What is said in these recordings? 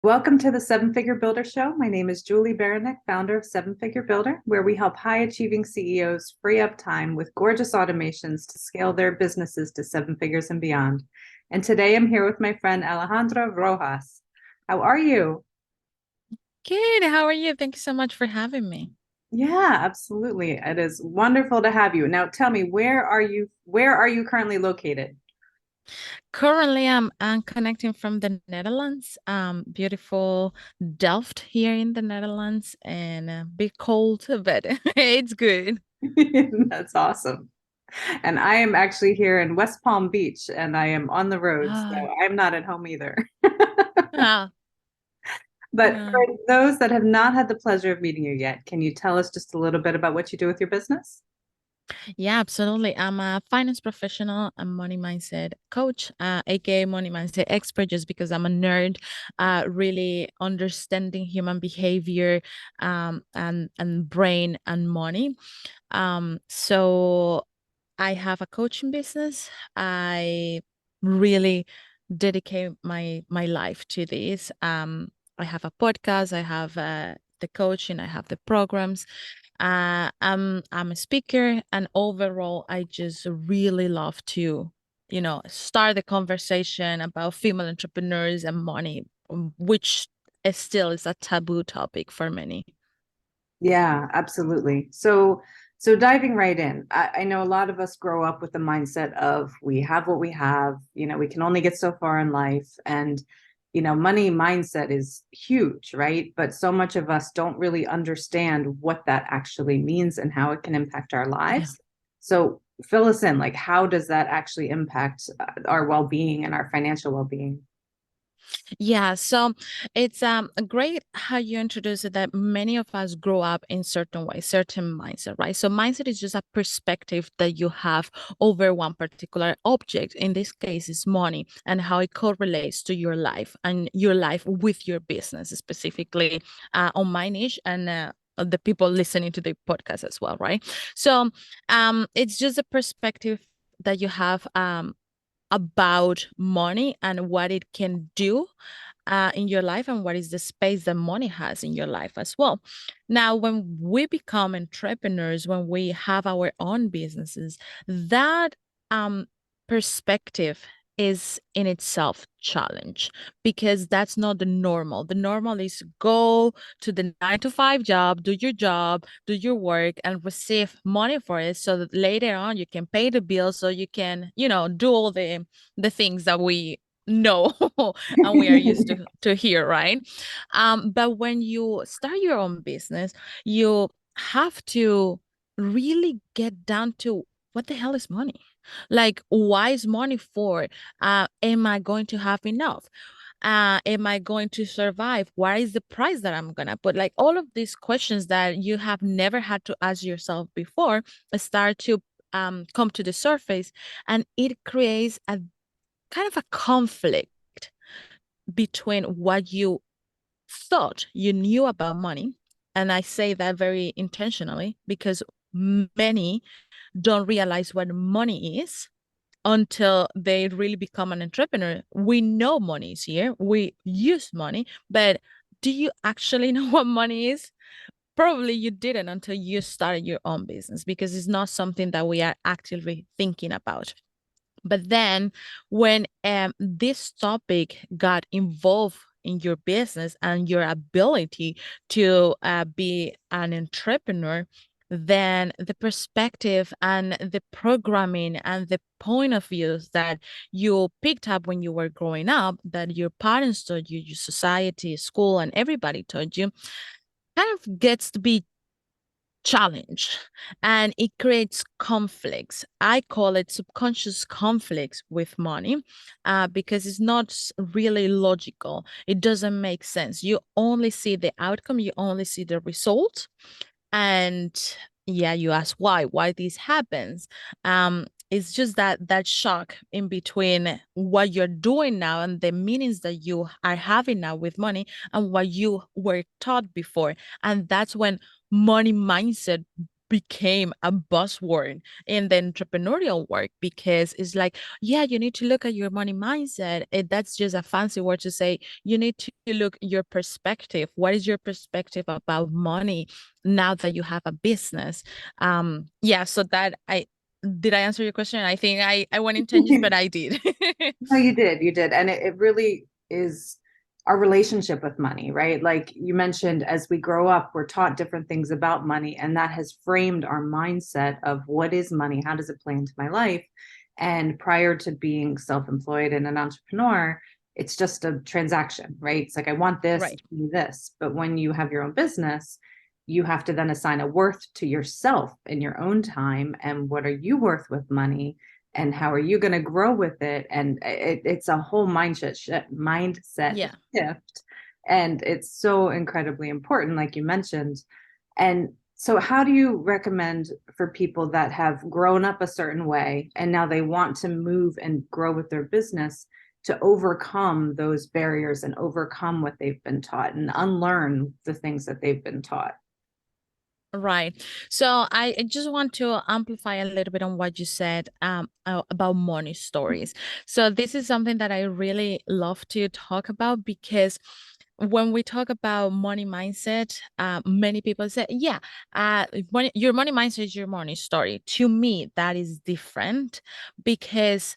Welcome to the Seven Figure Builder Show. My name is Julie Baranek, founder of Seven Figure Builder, where we help high achieving CEOs free up time with gorgeous automations to scale their businesses to seven figures and beyond. And today I'm here with my friend Alejandra Rojas. How are you? Good. How are you? Thank you so much for having me. Yeah, absolutely. It is wonderful to have you. Now tell me, where are you currently located? Currently, I'm connecting from the Netherlands. Beautiful Delft here in the Netherlands, and a bit cold, but it's good. That's awesome. And I am actually here in West Palm Beach and I am on the road, so Ah, I'm not at home either. ah, But ah. for those that have not had the pleasure of meeting you yet, can you tell us just a little bit about what you do with your business? Yeah, absolutely. I'm a finance professional, a money mindset coach, aka money mindset expert, just because I'm a nerd, really understanding human behavior, and brain and money. So I have a coaching business. I really dedicate my life to this. I have a podcast. I have the coaching. I have the programs. I'm a speaker, and overall, I just really love to, start the conversation about female entrepreneurs and money, which is still a taboo topic for many. Yeah, absolutely. So diving right in, I know a lot of us grow up with the mindset of we have what we have, we can only get so far in life. And, money mindset is huge, right? But so much of us don't really understand what that actually means and how it can impact our Yeah. lives. So fill us in, like, how does that actually impact our well-being and our financial well-being? Yeah, so it's great how you introduce it that many of us grow up in certain ways, certain mindset, right? So mindset is just a perspective that you have over one particular object. In this case, is money and how it correlates to your life and your life with your business, specifically on my niche and the people listening to the podcast as well, right? So it's just a perspective that you have about money and what it can do in your life and what is the space that money has in your life as well. Now, when we become entrepreneurs, when we have our own businesses, that perspective is in itself challenge because that's not the normal. The normal is go to the 9 to 5 job, do your job, do your work, and receive money for it so that later on you can pay the bills so you can, do all the things that we know and we are used to hear, right? But when you start your own business, you have to really get down to what the hell is money? Like, why is money for? Am I going to have enough? Am I going to survive? What is the price that I'm gonna put? Like all of these questions that you have never had to ask yourself before start to come to the surface, and it creates a kind of a conflict between what you thought you knew about money. And I say that very intentionally because many don't realize what money is until they really become an entrepreneur. We know money is here, we use money, but do you actually know what money is? Probably you didn't until you started your own business because it's not something that we are actively thinking about. But then when this topic got involved in your business and your ability to be an entrepreneur, then the perspective and the programming and the point of views that you picked up when you were growing up, that your parents told you, your society, school, and everybody told you, kind of gets to be challenge, and it creates conflicts. I call it subconscious conflicts with money, because it's not really logical. It doesn't make sense. You only see the outcome, you only see the result, and yeah, you ask why this happens. It's just that shock in between what you're doing now and the meanings that you are having now with money and what you were taught before. And that's when money mindset became a buzzword in the entrepreneurial work, because it's like, yeah, you need to look at your money mindset. That's just a fancy word to say you need to look your perspective. What is your perspective about money now that you have a business? Yeah, so that I did I answer your question? I think I went in tangents, but I did. No, you did. You did. And it really is our relationship with money, right? Like you mentioned, as we grow up, we're taught different things about money, and that has framed our mindset of what is money? How does it play into my life? And prior to being self-employed and an entrepreneur, it's just a transaction, right? It's like, I want this, Right. give me this. But when you have your own business, you have to then assign a worth to yourself in your own time. And what are you worth with money? And how are you going to grow with it? And it's a whole mindset Yeah. shift, and it's so incredibly important, like you mentioned. And so how do you recommend for people that have grown up a certain way and now they want to move and grow with their business, to overcome those barriers and overcome what they've been taught and unlearn the things that they've been taught? Right. So I just want to amplify a little bit on what you said about money stories. So this is something that I really love to talk about, because when we talk about money mindset, many people say, yeah, your money mindset is your money story. To me, that is different, because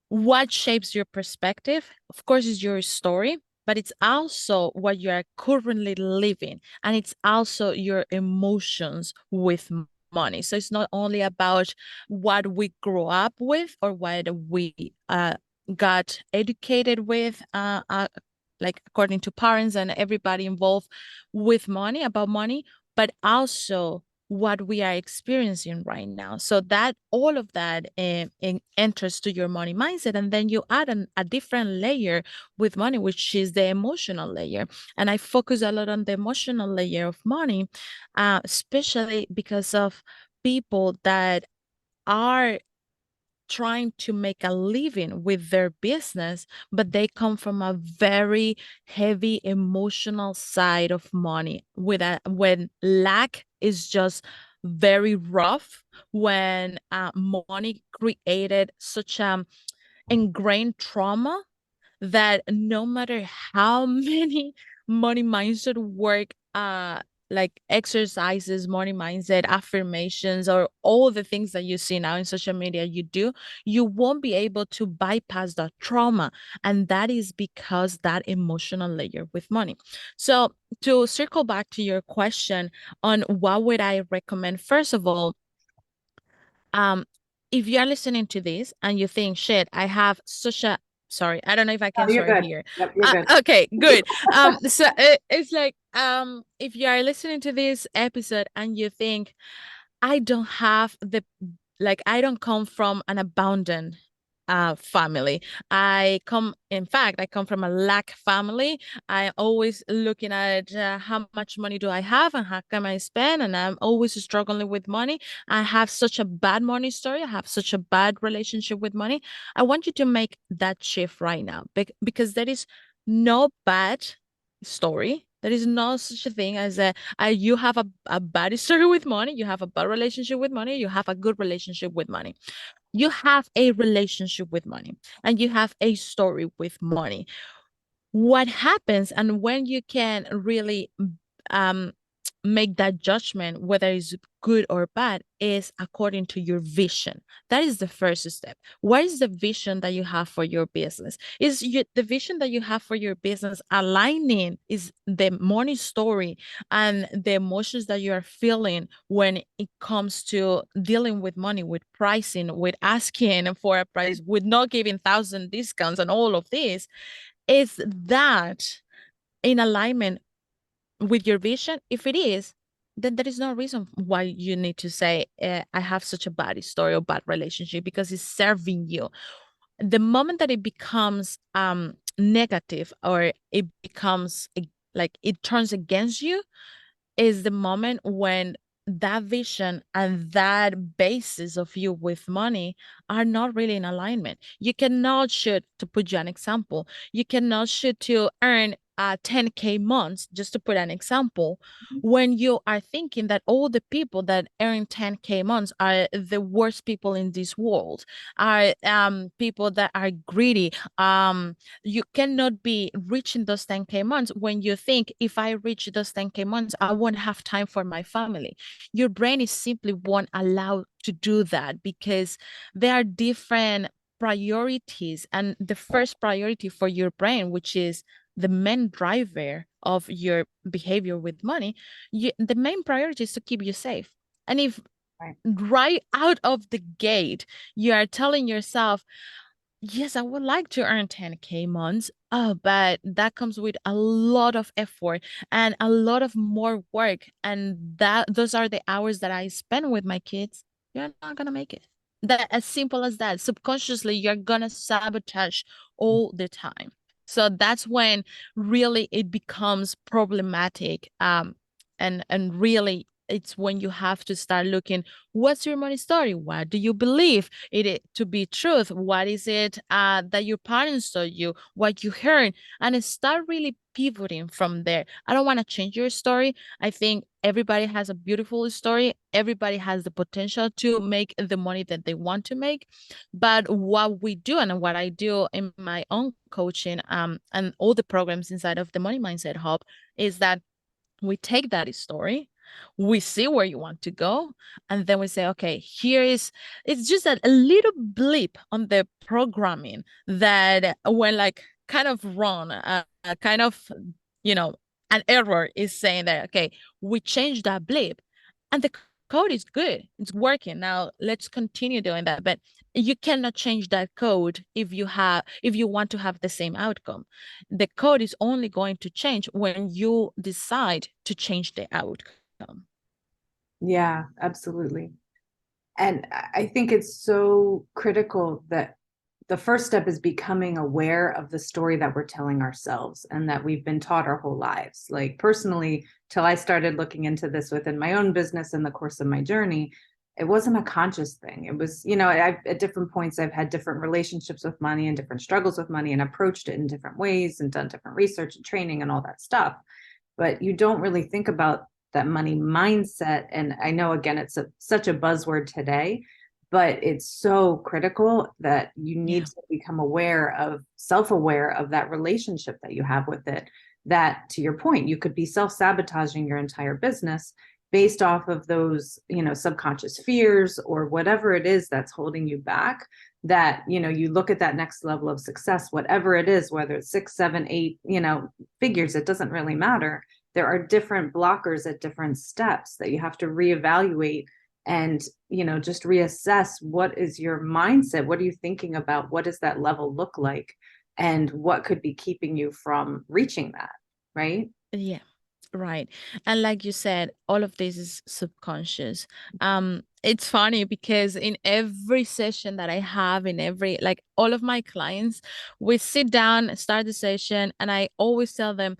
what shapes your perspective, of course, is your story, but it's also what you are currently living, and it's also your emotions with money. So it's not only about what we grow up with or what we got educated with, like according to parents and everybody involved with money, about money, but also what we are experiencing right now. So that all of that enters to your money mindset, and then you add a different layer with money, which is the emotional layer. And I focus a lot on the emotional layer of money, especially because of people that are trying to make a living with their business, but they come from a very heavy emotional side of money, with a when lack is just very rough, when money created such a ingrained trauma that no matter how many money mindset work, like exercises, money mindset, affirmations, or all the things that you see now in social media you do, you won't be able to bypass that trauma. And that is because that emotional layer with money. So to circle back to your question on what would I recommend, first of all, um, if you are listening to this and you think, shit, I have such a, sorry, I don't know if I Oh, can you're swear good. here. Yep, you're good. Okay, good. So it's like, if you are listening to this episode and you think, I don't have the, like, I don't come from an abundant family. In fact, I come from a lack family. I'm always looking at how much money do I have and how can I spend, and I'm always struggling with money. I have such a bad money story. I have such a bad relationship with money. I want you to make that shift right now, because there is no bad story. There is no such a thing as you have a bad story with money, you have a bad relationship with money, you have a good relationship with money. You have a relationship with money and you have a story with money. What happens, and when you can really um make that judgment whether it's good or bad, is according to your vision. That is the first step. What is the vision that you have for your business? The vision that you have for your business aligning is the money story and the emotions that you are feeling when it comes to dealing with money, with pricing, with asking for a price, with not giving thousand discounts and all of this? Is that in alignment with your vision? If it is, then there is no reason why you need to say, I have such a bad story or bad relationship, because it's serving you. The moment that it becomes negative, or it becomes like it turns against you, is the moment when that vision and that basis of you with money are not really in alignment. You cannot shoot, to put you an example, you cannot shoot to earn 10K months, just to put an example, when you are thinking that all the people that earn 10K months are the worst people in this world, are people that are greedy, you cannot be reaching those 10K months when you think, if I reach those 10K months, I won't have time for my family. Your brain is simply won't allow to do that, because there are different priorities, and the first priority for your brain, which is the main driver of your behavior with money, the main priority is to keep you safe. And if Right. right out of the gate you are telling yourself, yes, I would like to earn 10K months, but that comes with a lot of effort and a lot of more work, and that those are the hours that I spend with my kids, you're not gonna make it. That, as simple as that. Subconsciously you're gonna sabotage all the time. So that's when really it becomes problematic. And really it's when you have to start looking, what's your money story? What do you believe it to be truth? What is it that your parents told you, what you heard? And start really pivoting from there. I don't want to change your story. I think everybody has a beautiful story. Everybody has the potential to make the money that they want to make. But what we do, and what I do in my own coaching, and all the programs inside of the Money Mindset Hub, is that we take that story, we see where you want to go, and then we say, okay, it's just a little blip on the programming that when like kind of wrong, kind of, you know, an error is saying that, okay, we changed that blip and the code is good, it's working, now let's continue doing that. But you cannot change that code if you want to have the same outcome. The code is only going to change when you decide to change the outcome. Yeah, absolutely. And I think it's so critical that the first step is becoming aware of the story that we're telling ourselves and that we've been taught our whole lives. Like personally, till I started looking into this within my own business in the course of my journey, it wasn't a conscious thing. It was, at different points, I've had different relationships with money and different struggles with money and approached it in different ways and done different research and training and all that stuff. But you don't really think about that money mindset. And I know, again, it's such a buzzword today, but it's so critical that you need to become self-aware of that relationship that you have with it. That, to your point, you could be self-sabotaging your entire business based off of those, subconscious fears or whatever it is that's holding you back. That, you look at that next level of success, whatever it is, whether it's 6, 7, 8, figures, it doesn't really matter. There are different blockers at different steps that you have to reevaluate and, just reassess, what is your mindset? What are you thinking about? What does that level look like? And what could be keeping you from reaching that, right? Yeah, right. And like you said, all of this is subconscious. It's funny because in every session that I have, in every, like all of my clients, we sit down, start the session, and I always tell them,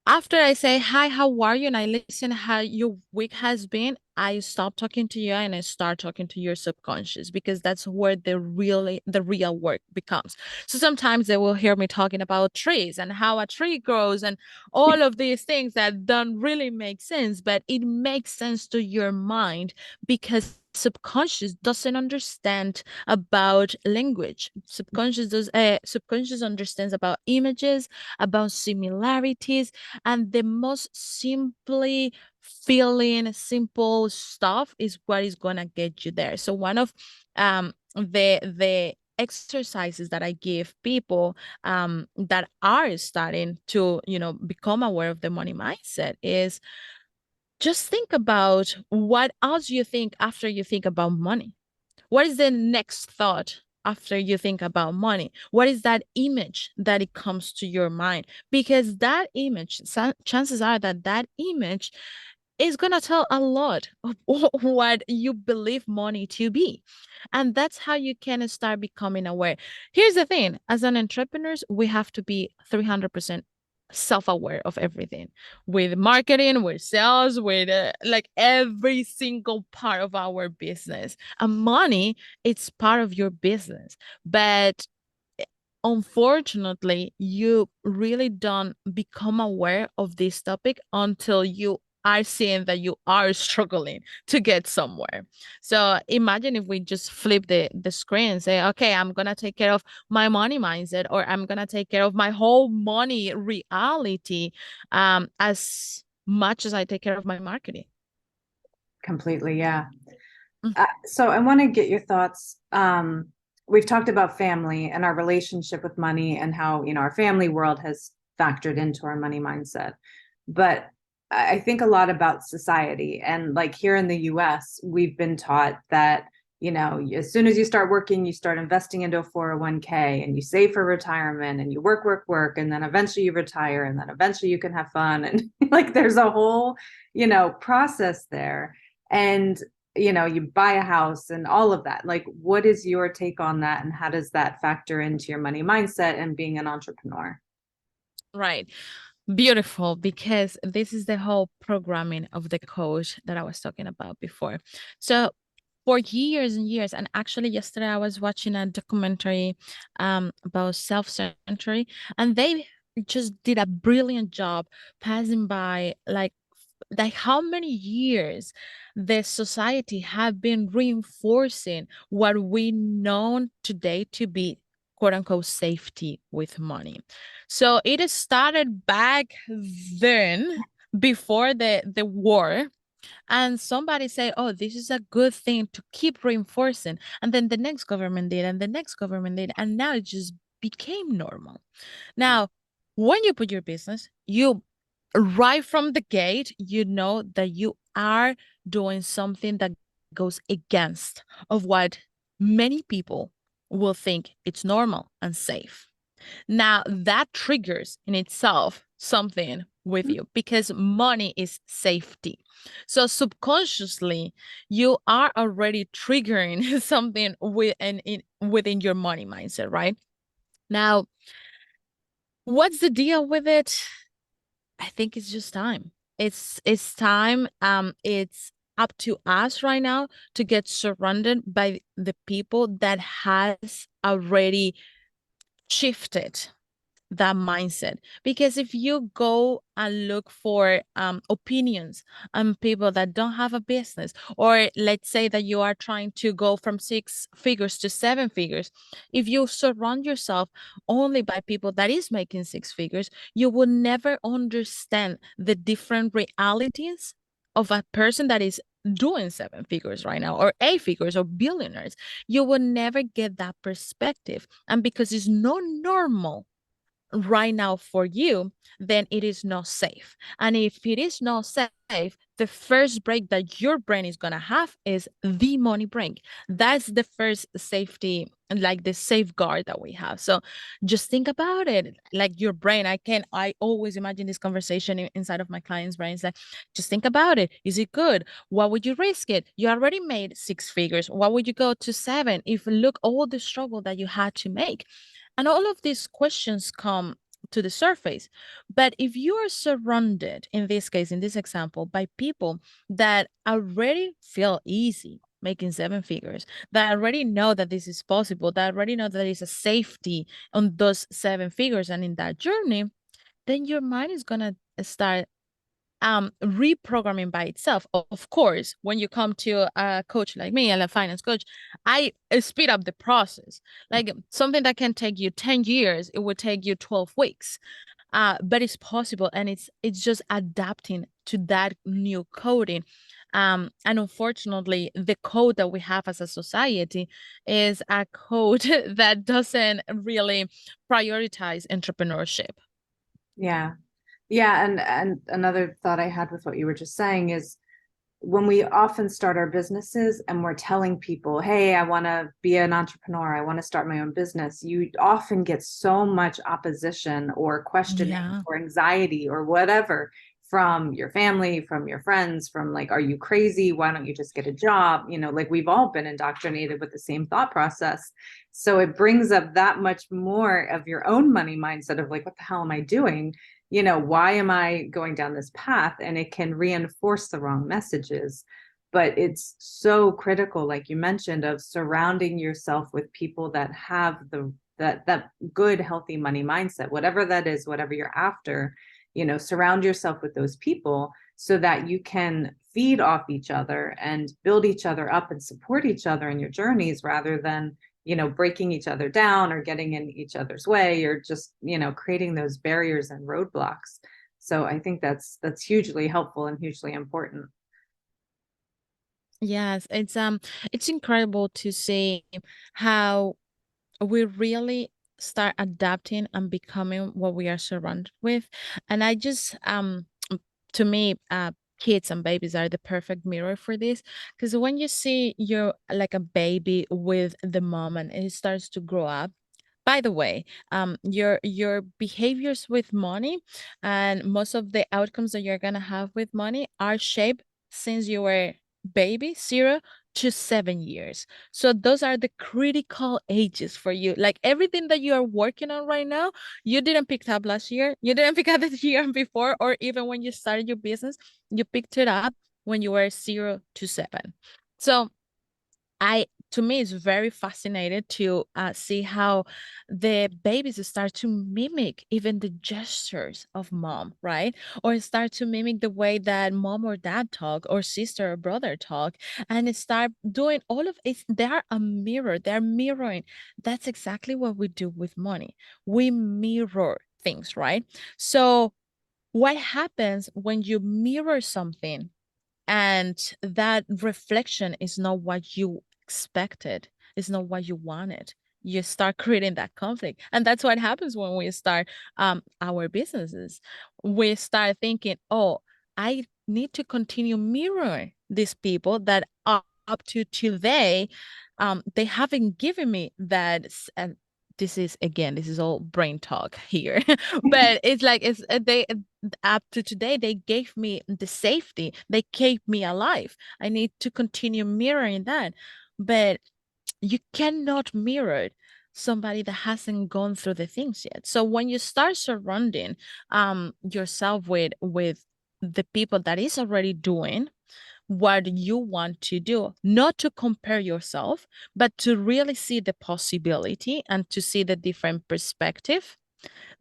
after I say, hi, how are you? And I listen how your week has been, I stop talking to you and I start talking to your subconscious, because that's where the real work becomes. So sometimes they will hear me talking about trees and how a tree grows and all of these things that don't really make sense, but it makes sense to your mind because subconscious doesn't understand about language. Subconscious understands about images, about similarities, and the most simply feeling simple stuff is what is gonna get you there. So one of the exercises that I give people that are starting to become aware of the money mindset is just think about what else you think after you think about money. What is the next thought after you think about money? What is that image that it comes to your mind? Because that image, chances are that that image is going to tell a lot of what you believe money to be. And that's how you can start becoming aware. Here's the thing, as an entrepreneurs, we have to be 300% self-aware of everything, with marketing, with sales, with like every single part of our business. And money, it's part of your business, but unfortunately, you really don't become aware of this topic until you are seeing that you are struggling to get somewhere. So imagine if we just flip the screen and say, okay, I'm gonna take care of my money mindset, or I'm gonna take care of my whole money reality, as much as I take care of my marketing. Completely, yeah. Mm. So I want to get your thoughts. We've talked about family and our relationship with money and how, our family world has factored into our money mindset. But I think a lot about society. And like here in the US, we've been taught that, as soon as you start working, you start investing into a 401k and you save for retirement and you work, work, work. And then eventually you retire and then eventually you can have fun. And like there's a whole, process there. And you buy a house and all of that. Like, what is your take on that? And how does that factor into your money mindset and being an entrepreneur? Right. Beautiful, because this is the whole programming of the coach that I was talking about before. So for years and years, and actually yesterday I was watching a documentary about self-centery, and they just did a brilliant job passing by like how many years the society have been reinforcing what we know today to be quote unquote safety with money. So it started back then, before the war, and somebody say, oh, this is a good thing to keep reinforcing, and then the next government did, and the next government did, and now it just became normal. Now, when you put your business, you right from the gate, you know that you are doing something that goes against of what many people will think it's normal and safe. Now, that triggers in itself something with you because money is safety. So subconsciously, you are already triggering something within your money mindset, right? Now, what's the deal with it? I think it's just time. It's time. It's up to us right now to get surrounded by the people that has already shifted that mindset. Because if you go and look for opinions on people that don't have a business, or let's say that you are trying to go from 6 figures to 7 figures, if you surround yourself only by people that is making 6 figures, you will never understand the different realities of a person that is doing 7 figures right now, or 8 figures, or billionaires. You will never get that perspective, and because it's not normal right now for you, then it is not safe. And if it is not safe, the first break that your brain is going to have is the money break. That's the first safety, like the safeguard that we have. So just think about it, like your brain. I always imagine this conversation inside of my clients' brains. Like, just think about it. Is it good? Why would you risk it? You already made 6 figures. Why would you go to 7? If look all the struggle that you had to make. And all of these questions come to the surface. But if you are surrounded, in this case, in this example, by people that already feel easy making 7 figures, that already know that this is possible, that already know that there is a safety on those 7 figures and in that journey, then your mind is going to start reprogramming by itself. Of course, when you come to a coach like me, and a finance coach, I speed up the process. Like something that can take you 10 years, it would take you 12 weeks. But it's possible, and it's just adapting to that new coding. And unfortunately, the code that we have as a society is a code that doesn't really prioritize entrepreneurship. Yeah. Yeah. And another thought I had with what you were just saying is when we often start our businesses and we're telling people, hey, I want to be an entrepreneur, I want to start my own business, you often get so much opposition or questioning Yeah. or anxiety or whatever from your family, from your friends, from like, are you crazy? Why don't you just get a job? Like we've all been indoctrinated with the same thought process. So it brings up that much more of your own money mindset of like, what the hell am I doing? Why am I going down this path? And it can reinforce the wrong messages. But it's so critical, like you mentioned, of surrounding yourself with people that have the that good, healthy money mindset, whatever that is, whatever you're after, surround yourself with those people so that you can feed off each other and build each other up and support each other in your journeys, rather than breaking each other down or getting in each other's way, or just creating those barriers and roadblocks. So I think that's hugely helpful and hugely important. Yes, it's incredible to see how we really start adapting and becoming what we are surrounded with. And I just to me, kids and babies are the perfect mirror for this, because when you see you're like a baby with the mom and it starts to grow up, by the way, your behaviors with money and most of the outcomes that you're gonna have with money are shaped since you were baby, 0 to 7 years. So those are the critical ages for you. Like everything that you are working on right now, you didn't pick it up last year, you didn't pick up the year before, or even when you started your business, you picked it up when you were 0 to 7. So to me, it's very fascinating to see how the babies start to mimic even the gestures of mom, right? Or start to mimic the way that mom or dad talk, or sister or brother talk, and start doing all of it. They are a mirror. They're mirroring. That's exactly what we do with money. We mirror things, right? So what happens when you mirror something and that reflection is not what you expected, it's not what you wanted, you start creating that conflict. And that's what happens when we start our businesses. We start thinking, oh, I need to continue mirroring these people that are up to today, they haven't given me that and this is, again, this is all brain talk here. But it's like it's they up to today, they gave me the safety, they kept me alive. I need to continue mirroring that. But you cannot mirror somebody that hasn't gone through the things yet. So when you start surrounding yourself with the people that is already doing what you want to do, not to compare yourself, but to really see the possibility and to see the different perspective,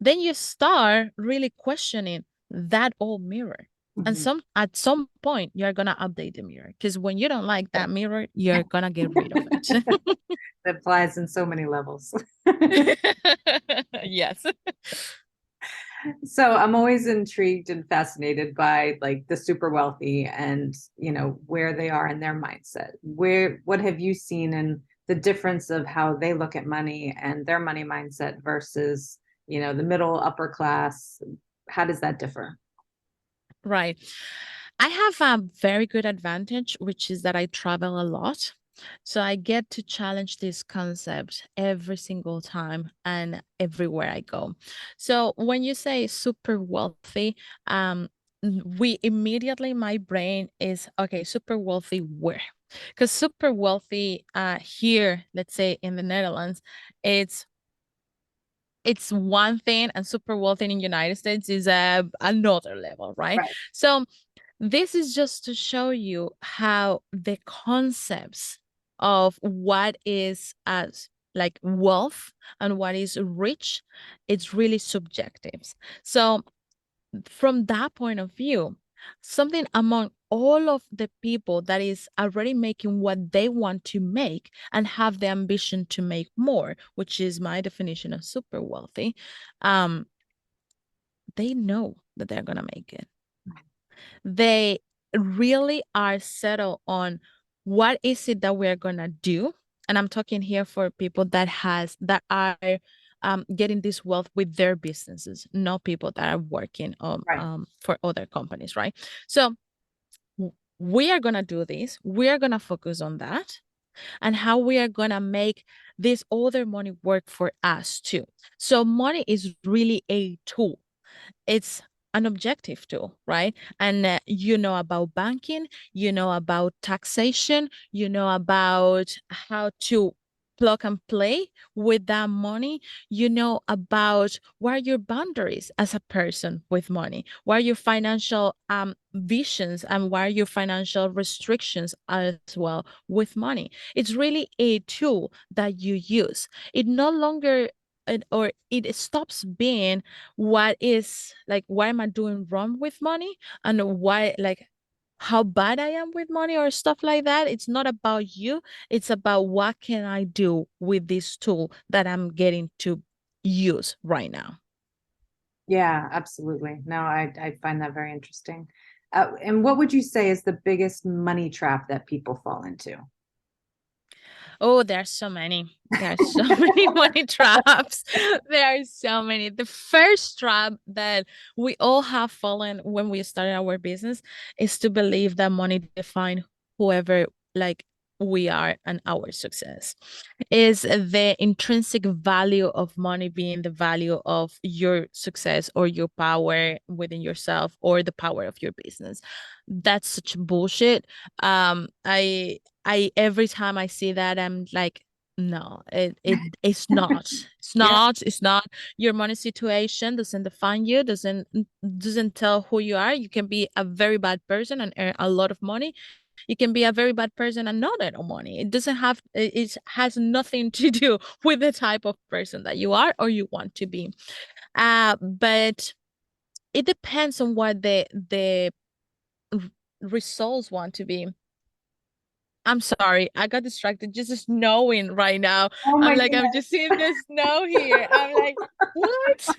then you start really questioning that old mirror. And Mhm. at some point you're gonna update the mirror, because when you don't like that mirror, you're gonna get rid of it. That applies in so many levels. Yes. So I'm always intrigued and fascinated by like the super wealthy and where they are in their mindset. What have you seen in the difference of how they look at money and their money mindset versus the middle upper class? How does that differ? Right. I have a very good advantage, which is that I travel a lot. So I get to challenge this concept every single time and everywhere I go. So when you say super wealthy, we immediately, my brain is, okay, super wealthy where? Because super wealthy here, let's say in the Netherlands, it's it's one thing, and super wealthy in the United States is another level, right? Right. So this is just to show you how the concepts of what is as like wealth and what is rich, it's really subjective. So from that point of view, something among all of the people that is already making what they want to make and have the ambition to make more, which is my definition of super wealthy, um, they know that they're gonna make it. They really are settled on what is it that we're gonna do. And I'm talking here for people that are getting this wealth with their businesses, not people that are working Right. for other companies, right? So we are gonna do this. We are gonna focus on that, and how we are gonna make this other money work for us too. So money is really a tool, it's an objective tool, right? And you know about banking, you know about taxation, you know about how to plug and play with that money, you know about what are your boundaries as a person with money, what are your financial visions, and what are your financial restrictions as well with money. It's really a tool that you use. It no longer or it stops being what is like, what am I doing wrong with money, and why, like, how bad I am with money or stuff like that. It's not about you. It's about what can I do with this tool that I'm getting to use right now. Yeah, absolutely. No, I find that very interesting. And what would you say is the biggest money trap that people fall into? Oh, there's so many. There are so many money traps. There are so many. The first trap that we all have fallen when we started our business is to believe that money define whoever, like, we are and our success. Is the intrinsic value of money being the value of your success or your power within yourself or the power of your business. That's such bullshit. I every time I see that, I'm like, no, it's not. It's Yeah. not. It's not. Your money situation doesn't define you, doesn't tell who you are. You can be a very bad person and earn a lot of money. You can be a very bad person and not earn money. It doesn't have it has nothing to do with the type of person that you are or you want to be. But it depends on what the r- results want to be. I'm sorry, I got distracted just snowing right now. Oh I'm my like, I'm goodness. just seeing the snow here. I'm like, what?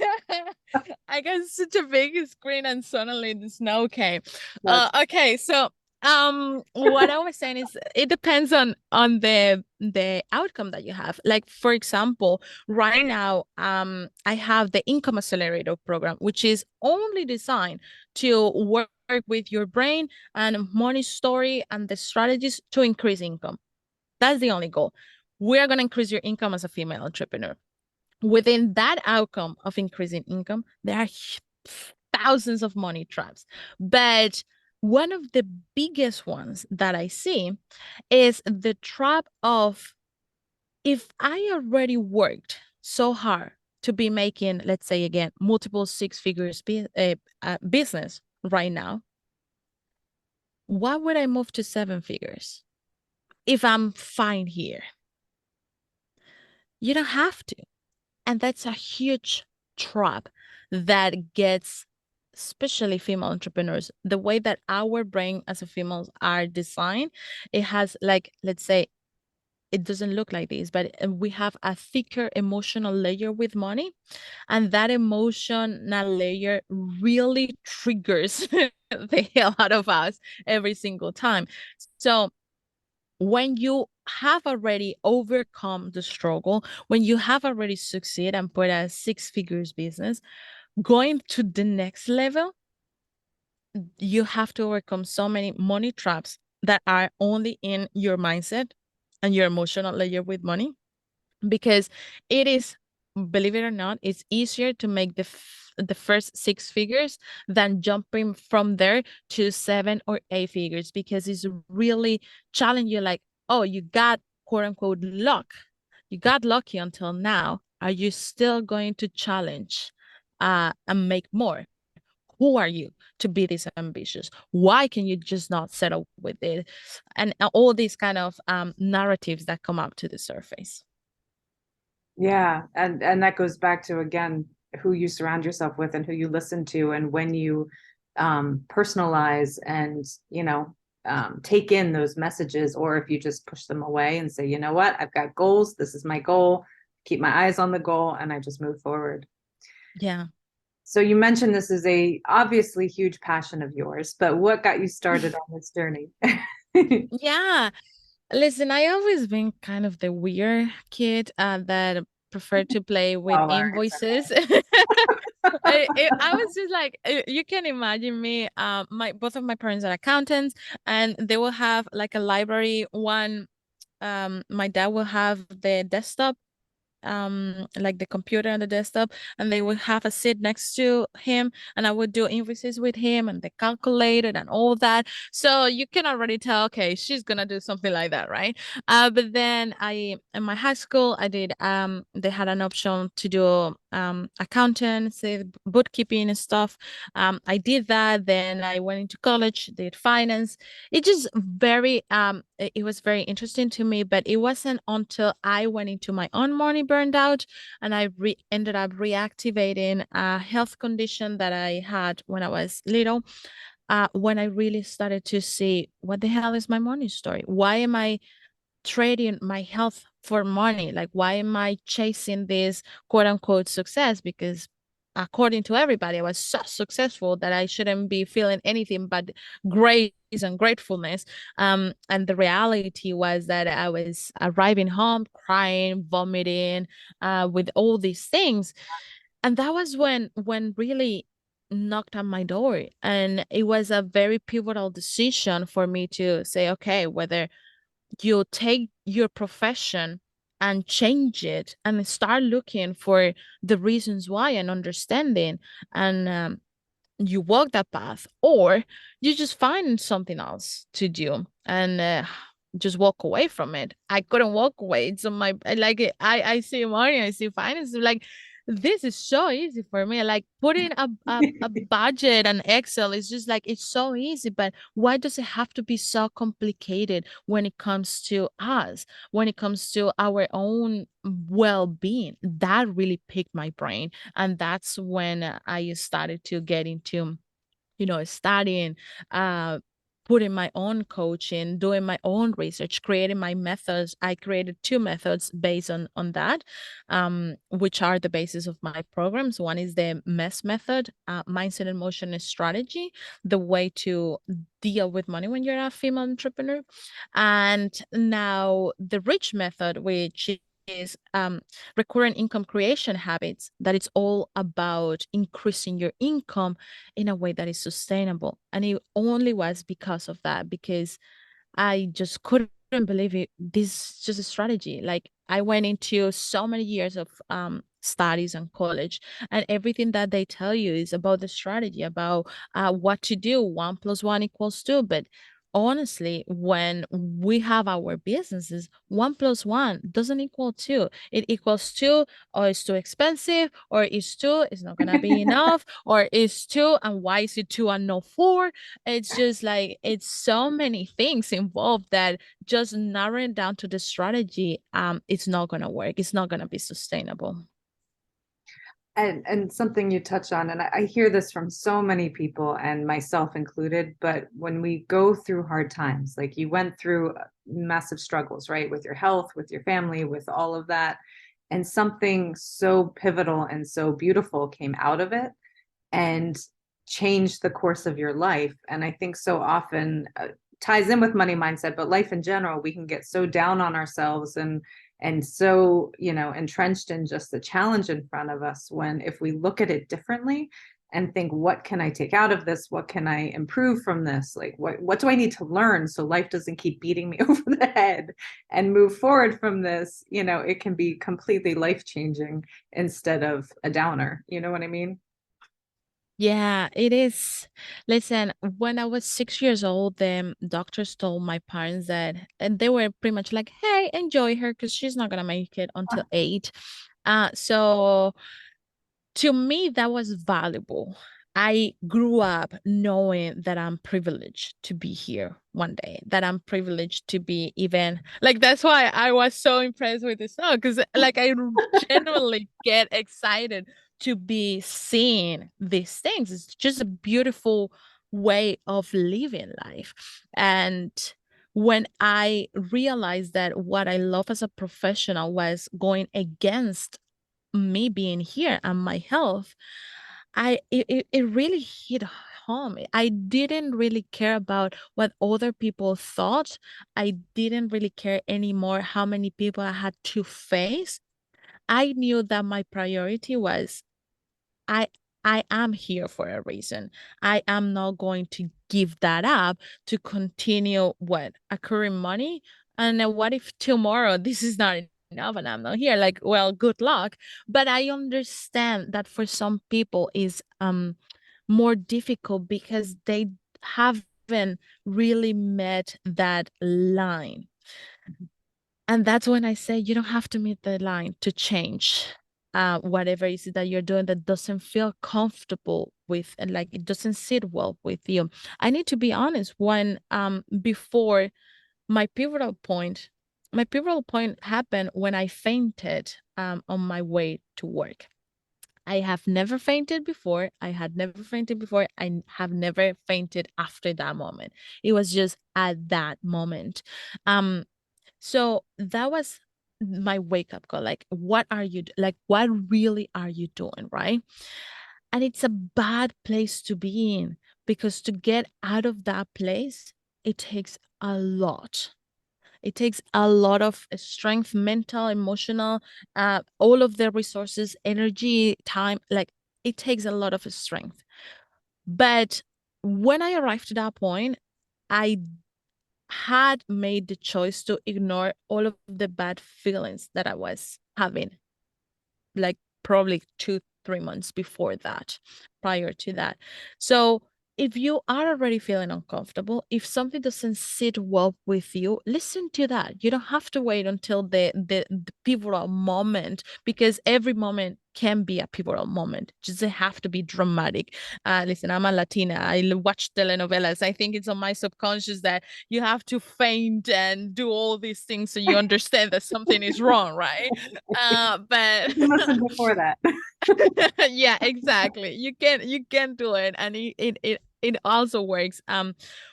I got such a big screen and suddenly the snow came. That's Okay, so what I was saying is it depends on the outcome that you have. Like, for example, right now, I have the Income Accelerator program, which is only designed to work with your brain and money story and the strategies to increase income. That's the only goal. We're going to increase your income as a female entrepreneur. Within that outcome of increasing income, there are thousands of money traps. But one of the biggest ones that I see is the trap of, if I already worked so hard to be making, let's say again, multiple six figures business right now, why would I move to seven figures if I'm fine here? You don't have to. And that's a huge trap that gets, especially female entrepreneurs, the way that our brain as a females are designed. It has, like, let's say, it doesn't look like this, but we have a thicker emotional layer with money. And that emotional layer really triggers the hell out of us every single time. So when you have already overcome the struggle, when you have already succeeded and put a six figures business, going to the next level, you have to overcome so many money traps that are only in your mindset and your emotional layer with money, because it is, believe it or not, it's easier to make the first six figures than jumping from there to seven or eight figures, because it's really challenging you. Like, oh, you got quote unquote luck. You got lucky until now. Are you still going to challenge and make more? Who are you to be this ambitious? Why can you just not settle with it? And all these kind of narratives that come up to the surface. yeah, and that goes back to again who you surround yourself with and who you listen to, and when you personalize and take in those messages, or if you just push them away and say, you know what, I've got goals. This is my goal. Keep my eyes on the goal, and I just move forward. Yeah. So you mentioned this is a obviously huge passion of yours, but what got you started on this journey? Yeah. Listen, I always been kind of the weird kid that preferred to play with Oh, invoices. I was just like, you can imagine me. My both of my parents are accountants, and they will have like a library. One, my dad will have the desktop, like the computer and the desktop, and they would have a seat next to him, and I would do invoices with him and the calculator and all that. So you can already tell, okay, she's gonna do something like that, right? But then I, in my high school, I did they had an option to do accountancy, bookkeeping and stuff. I did that. Then I went into college, did finance. It just very it was very interesting to me, but it wasn't until I went into my own money burned out, and I ended up reactivating a health condition that I had when I was little. When I really started to see what the hell is my money story? Why am I trading my health for money? Like, why am I chasing this quote unquote success? Because according to everybody, I was so successful that I shouldn't be feeling anything but grace and gratefulness. And the reality was that I was arriving home, crying, vomiting, with all these things. And that was when really knocked on my door. And it was a very pivotal decision for me to say, okay, whether you take your profession and change it and start looking for the reasons why and understanding, and you walk that path, or you just find something else to do and just walk away from it. I couldn't walk away. It's on my, like, I see money, I see finance, like this is so easy for me. Like putting a budget and Excel is just like, it's so easy, but why does it have to be so complicated when it comes to us, when it comes to our own well-being? That really piqued my brain. And that's when I started to get into, studying, uh, putting my own coaching, doing my own research, creating my methods. I created two methods based on that, which are the basis of my programs. One is the MESS method, mindset and motion strategy, the way to deal with money when you're a female entrepreneur. And now the RICH method, which is recurrent income creation habits, that it's all about increasing your income in a way that is sustainable. And it only was because of that, because I just couldn't believe it. This is just a strategy. Like I went into so many years of studies and college, and everything that they tell you is about the strategy, about what to do. 1 + 1 = 2. But honestly, when we have our businesses, 1 + 1 doesn't equal 2. It equals 2, or it's too expensive, or it's 2, it's not gonna be enough, or it's 2, and why is it 2 and not 4? It's just like, it's so many things involved that just narrowing down to the strategy, it's not gonna work. It's not gonna be sustainable. And something you touch on, and I hear this from so many people and myself included, but when we go through hard times, like you went through massive struggles, right? With your health, with your family, with all of that, and something so pivotal and so beautiful came out of it and changed the course of your life. And I think so often ties in with money mindset, but life in general, we can get so down on ourselves and so, entrenched in just the challenge in front of us, when if we look at it differently and think, what can I take out of this? What can I improve from this? Like, what do I need to learn so life doesn't keep beating me over the head, and move forward from this? It can be completely life changing instead of a downer. You know what I mean? Yeah, it is. Listen, when I was 6 years old, the doctors told my parents that, and they were pretty much like, "Hey, enjoy her because she's not gonna make it until 8." So to me, that was valuable. I grew up knowing that I'm privileged to be here one day, that I'm privileged to be even like, that's why I was so impressed with the song, because like I genuinely get excited to be seeing these things. It's just a beautiful way of living life. And when I realized that what I love as a professional was going against me being here and my health, it really hit home. I didn't really care about what other people thought. I didn't really care anymore how many people I had to face. I knew that my priority was, I I am here for a reason. I am not going to give that up to continue what accruing money. And then what if tomorrow this is not enough and I'm not here? Like, well, good luck. But I understand that for some people is more difficult because they haven't really met that line. And that's when I say you don't have to meet the line to change whatever it is that you're doing that doesn't feel comfortable with, and like it doesn't sit well with you. I need to be honest, when before my pivotal point, my pivotal point happened when I fainted on my way to work. I have never fainted before. I had never fainted before. I have never fainted after that moment. It was just at that moment. Um, so that was my wake up call. Like, what are you like? What really are you doing, right? And it's a bad place to be in, because to get out of that place, it takes a lot. It takes a lot of strength, mental, emotional, all of the resources, energy, time. Like, it takes a lot of strength. But when I arrived to that point, I had made the choice to ignore all of the bad feelings that I was having, like probably 2, 3 months before that, prior to that. So if you are already feeling uncomfortable, if something doesn't sit well with you, listen to that. You don't have to wait until the pivotal moment, because every moment can be a pivotal moment. Just doesn't have to be dramatic. Listen, I'm a Latina. Watch telenovelas. I think it's on my subconscious that you have to faint and do all these things so you understand that something is wrong, right? But You must have before that. yeah, exactly. You can do it, and it also works.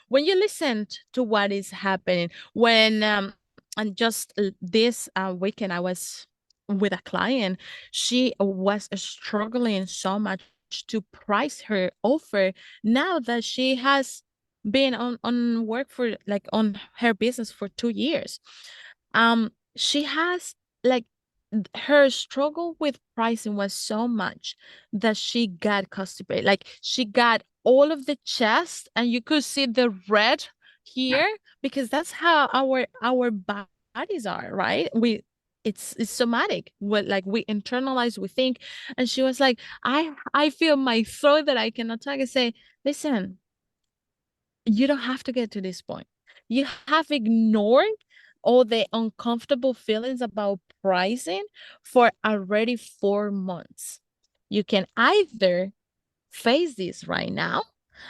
When you listen to what is happening, when and just this weekend I was with a client. She was struggling so much to price her offer, now that she has been on work for, like, on her business for 2 years. She has, like, her struggle with pricing was so much that she got constipated. Like, she got all of the chest, and you could see the red here, because that's how our bodies are, right? It's somatic. What, like, we internalize, we think. And she was like, I feel my throat that I cannot talk. I say, listen, you don't have to get to this point. You have ignored all the uncomfortable feelings about pricing for already 4 months. You can either face this right now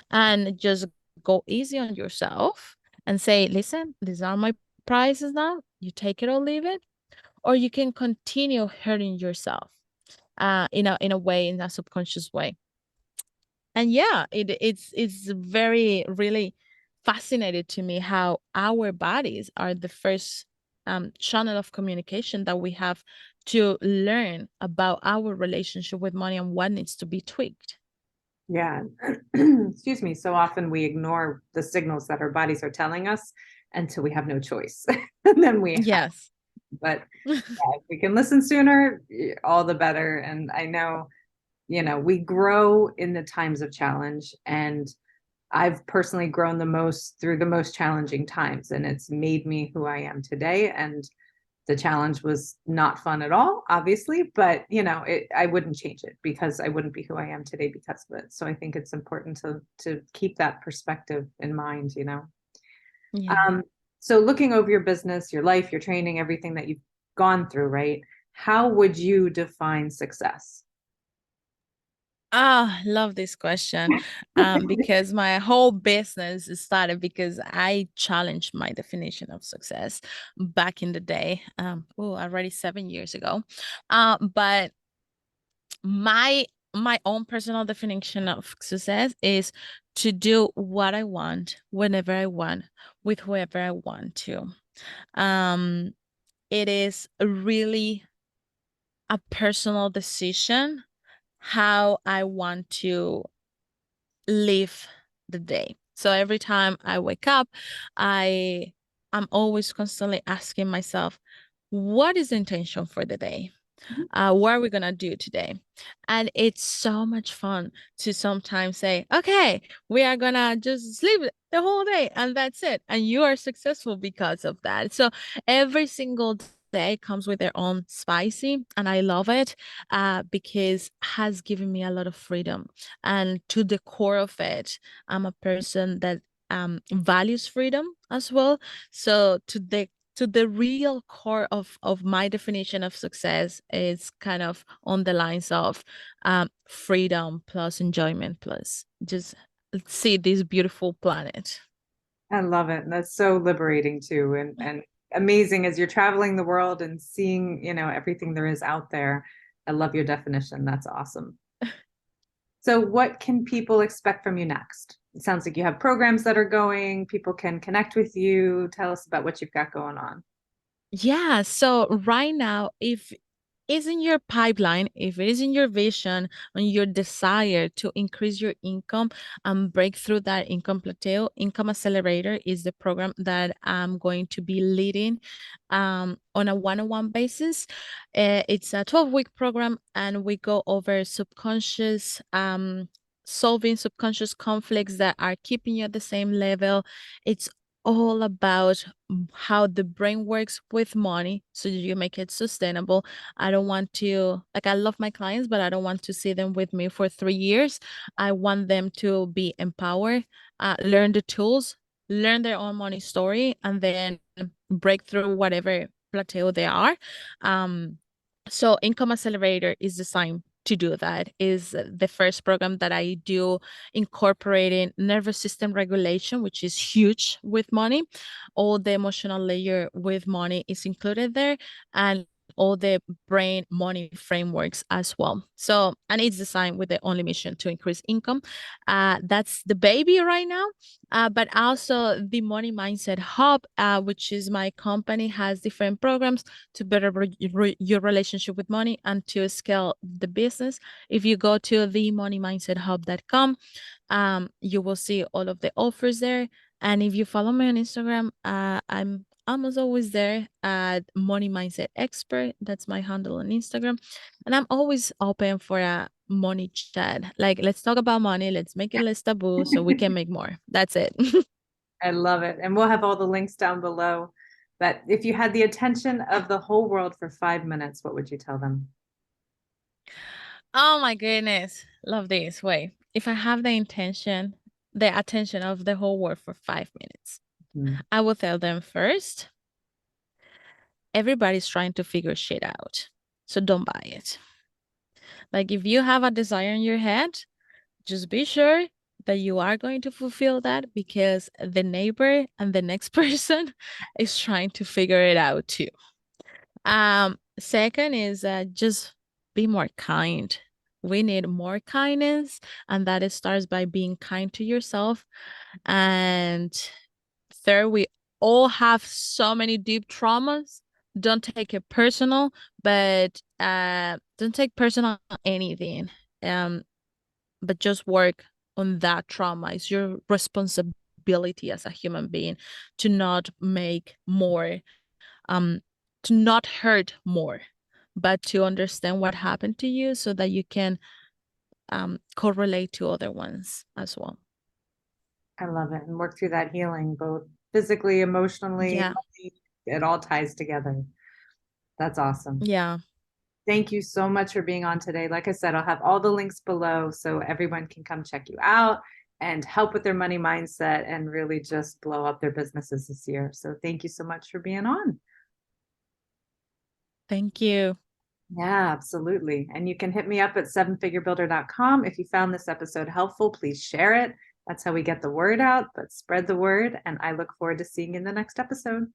and just go easy on yourself and say, listen, these are my prices now. You take it or leave it. Or you can continue hurting yourself in a way, in a subconscious way. And yeah, it's very really fascinated to me how our bodies are the first channel of communication that we have to learn about our relationship with money and what needs to be tweaked. Yeah. Excuse me. So often we ignore the signals that our bodies are telling us until we have no choice. And then we have, Yes. but yeah, if we can listen sooner, all the better. And I know, we grow in the times of challenge, and I've personally grown the most through the most challenging times, and it's made me who I am today. And the challenge was not fun at all, obviously, but I wouldn't change it, because I wouldn't be who I am today because of it. So I think it's important to keep that perspective in mind. Yeah. Um, so looking over your business, your life, your training, everything that you've gone through, right? How would you define success? Ah, love this question. Because my whole business started because I challenged my definition of success back in the day. Already 7 years ago. But my own personal definition of success is to do what I want, whenever I want, with whoever I want to. Um, it is really a personal decision how I want to live the day. So every time I wake up, I'm always constantly asking myself, what is the intention for the day? What are we gonna do today? And it's so much fun to sometimes say, okay, we are gonna just sleep the whole day and that's it. And you are successful because of that. So every single day comes with their own spicy, and I love it because it has given me a lot of freedom. And to the core of it, I'm a person that values freedom as well. So to the real core of my definition of success is kind of on the lines of freedom plus enjoyment plus just see this beautiful planet. I love it. That's so liberating too. And amazing as you're traveling the world and seeing, everything there is out there. I love your definition. That's awesome. So what can people expect from you next? It sounds like you have programs that are going, people can connect with you. Tell us about what you've got going on. Yeah, so right now, if it's in your pipeline, if it is in your vision and your desire to increase your income and break through that income plateau, Income Accelerator is the program that I'm going to be leading on a one-on-one basis. It's a 12-week program, and we go over solving subconscious conflicts that are keeping you at the same level. It's all about how the brain works with money so you make it sustainable. I don't want to, like, I love my clients, but I don't want to see them with me for 3 years. I want them to be empowered, learn the tools, learn their own money story, and then break through whatever plateau they are. So Income Accelerator is designed to do that. Is the first program that I do incorporating nervous system regulation, which is huge with money. All the emotional layer with money is included there, and all the brain money frameworks as well. So, and it's designed with the only mission to increase income. That's the baby right now. But also the Money Mindset Hub, which is my company, has different programs to better your relationship with money and to scale the business. If you go to themoneymindset.hub.com, you will see all of the offers there. And if you follow me on Instagram, I'm almost always there at Money Mindset Expert. That's my handle on Instagram. And I'm always open for a money chat. Like, let's talk about money. Let's make it less taboo so we can make more. That's it. I love it. And we'll have all the links down below. But if you had the attention of the whole world for 5 minutes, what would you tell them? Oh my goodness. Love this. Wait, if I have the attention of the whole world for 5 minutes, Hmm. I will tell them first, everybody's trying to figure shit out. So don't buy it. Like, if you have a desire in your head, just be sure that you are going to fulfill that, because the neighbor and the next person is trying to figure it out too. Second is just be more kind. We need more kindness, and that it starts by being kind to yourself. And third, we all have so many deep traumas. Don't take it personal, but don't take personal anything. Um, but just work on that trauma. It's your responsibility as a human being to not make more, um, to not hurt more, but to understand what happened to you so that you can correlate to other ones as well. I love it. And work through that healing, both physically, emotionally, Yeah. it all ties together. That's awesome. Yeah. Thank you so much for being on today. Like I said, I'll have all the links below so everyone can come check you out and help with their money mindset and really just blow up their businesses this year. So thank you so much for being on. Thank you. Yeah, absolutely. And you can hit me up at sevenfigurebuilder.com. If you found this episode helpful, please share it. That's how we get the word out, but spread the word. And I look forward to seeing you in the next episode.